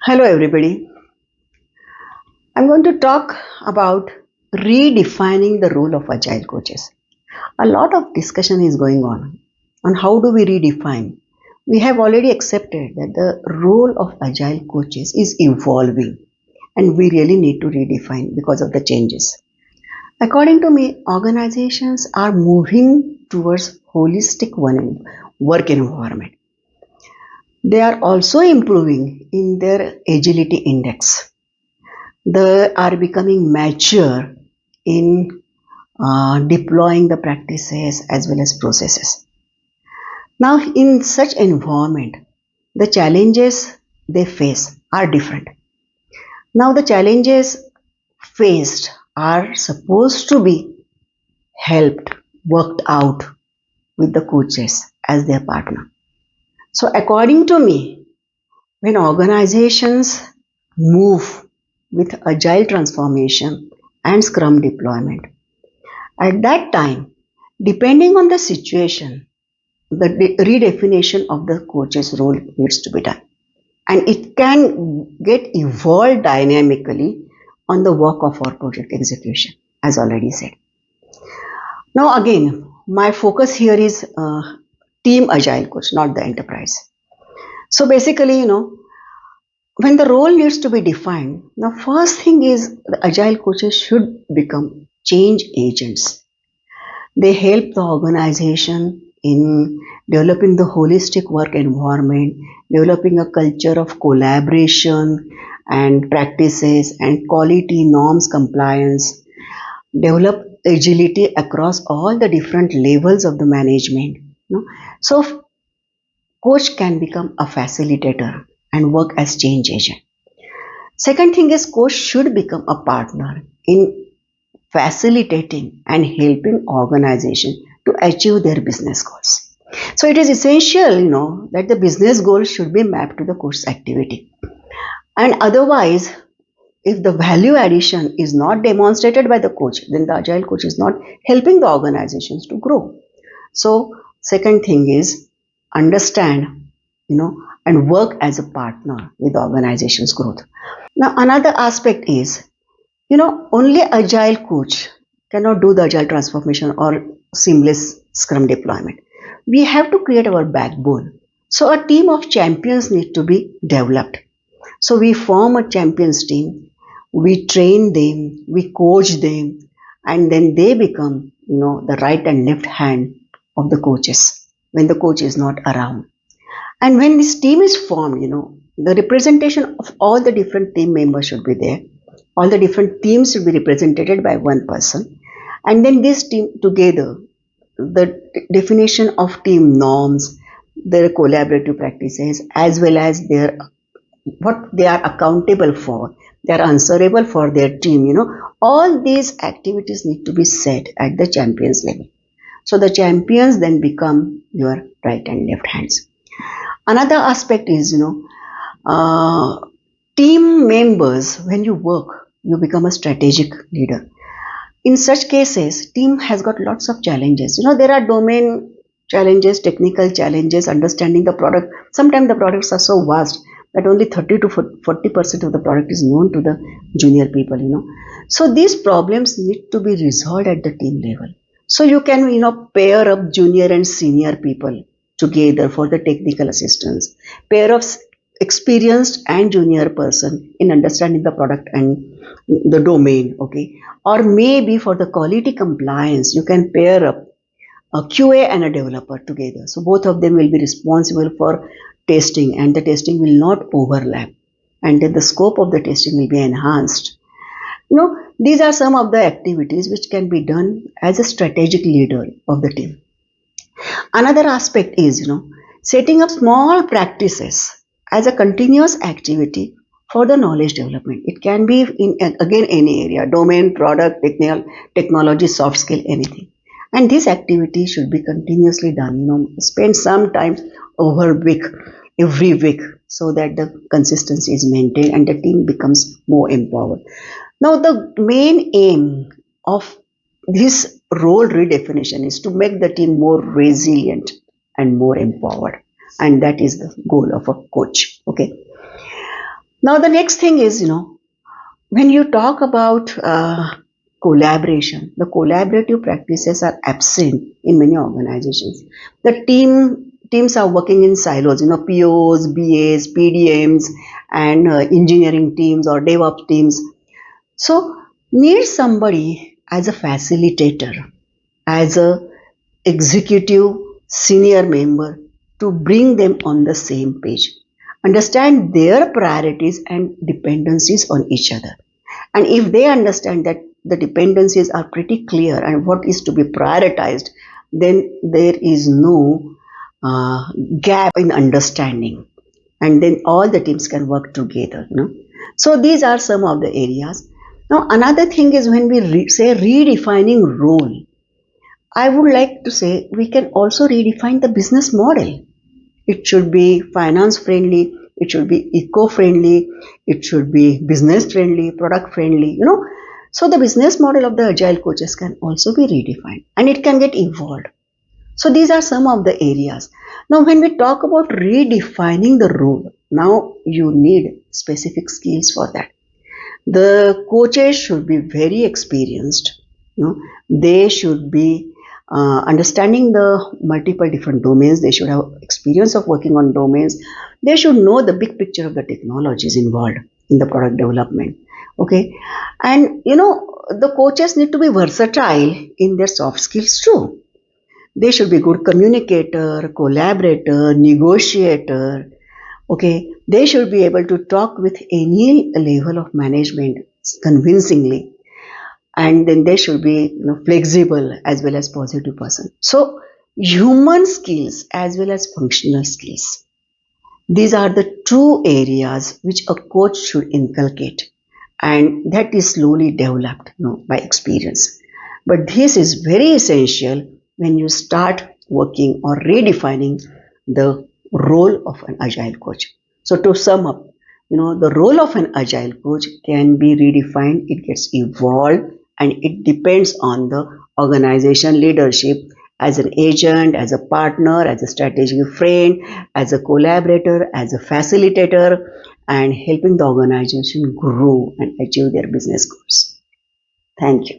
Hello, everybody. I'm going to talk about redefining the role of agile coaches. A lot of discussion is going on how do we redefine. We have already accepted that the role of agile coaches is evolving and we really need to redefine because of the changes. According to me, organizations are moving towards holistic work environment. They are also improving in their agility index. They are becoming mature in deploying the practices as well as processes. Now, in such environment, the challenges they face are different. Now, the challenges faced are supposed to be helped, worked out with the coaches as their partner. So, according to me, when organizations move with agile transformation and scrum deployment, at that time, depending on the situation, the redefinition of the coach's role needs to be done. And it can get evolved dynamically on the work of our project execution, as already said. Now, again, my focus here is team agile coach, not the enterprise. So basically, when the role needs to be defined, the first thing is the agile coaches should become change agents. They help the organization in developing the holistic work environment, developing a culture of collaboration and practices and quality norms compliance, develop agility across all the different levels of the management. So coach can become a facilitator and work as change agent. Second thing is coach should become a partner in facilitating and helping organization to achieve their business goals. So it is essential, that the business goals should be mapped to the coach's activity. And otherwise, if the value addition is not demonstrated by the coach, then the agile coach is not helping the organizations to grow. So second thing is understand, and work as a partner with the organization's growth. Now another aspect is, only agile coach cannot do the agile transformation or seamless scrum deployment. We have to create our backbone. So a team of champions need to be developed. So we form a champions team, we train them, we coach them, and then they become, the right and left hand of the coaches when the coach is not around. And when this team is formed, the representation of all the different team members should be there. All the different teams should be represented by one person. And then this team together, the definition of team norms, their collaborative practices, as well as their what they are accountable for, they are answerable for their team, all these activities need to be set at the champions level. So the champions then become your right and left hands. Another aspect is, team members, when you work, you become a strategic leader. In such cases, team has got lots of challenges. There are domain challenges, technical challenges, understanding the product. Sometimes the products are so vast that only 30 to 40% of the product is known to the junior people, So these problems need to be resolved at the team level. So you can, pair up junior and senior people together for the technical assistance. Pair of experienced and junior person in understanding the product and the domain, okay? Or maybe for the quality compliance, you can pair up a QA and a developer together. So both of them will be responsible for testing and the testing will not overlap and then the scope of the testing will be enhanced. These are some of the activities which can be done as a strategic leader of the team. Another aspect is, setting up small practices as a continuous activity for the knowledge development. It can be in, again, any area, domain, product, technology, soft skill, anything. And this activity should be continuously done, spend some time over week, every week, so that the consistency is maintained and the team becomes more empowered. Now, the main aim of this role redefinition is to make the team more resilient and more empowered. And that is the goal of a coach. Okay. Now the next thing is, when you talk about collaboration, the collaborative practices are absent in many organizations. The teams are working in silos, POs, BAs, PDMs, and engineering teams or DevOps teams. So need somebody as a facilitator, as a executive senior member, to bring them on the same page, understand their priorities and dependencies on each other. And if they understand that the dependencies are pretty clear and what is to be prioritized, then there is no uh, gap in understanding, and then all the teams can work together. So these are some of the areas. Now another thing is, when we say redefining role, I would like to say we can also redefine the business model. It should be finance friendly, it should be eco friendly, it should be business friendly, product friendly. So the business model of the agile coaches can also be redefined and it can get evolved. So these are some of the areas. Now when we talk about redefining the role, now you need specific skills for that. The coaches should be very experienced. They should be understanding the multiple different domains. They should have experience of working on domains. They should know the big picture of the technologies involved in the product development. Okay, and the coaches need to be versatile in their soft skills too. They should be good communicator, collaborator, negotiator. Okay, they should be able to talk with any level of management convincingly, and then they should be flexible as well as positive person. So human skills as well as functional skills, these are the two areas which a coach should inculcate, and that is slowly developed by experience. But this is very essential when you start working or redefining the role of an agile coach. So to sum up, the role of an agile coach can be redefined, it gets evolved, and it depends on the organization leadership, as an agent, as a partner, as a strategic friend, as a collaborator, as a facilitator, and helping the organization grow and achieve their business goals. Thank you.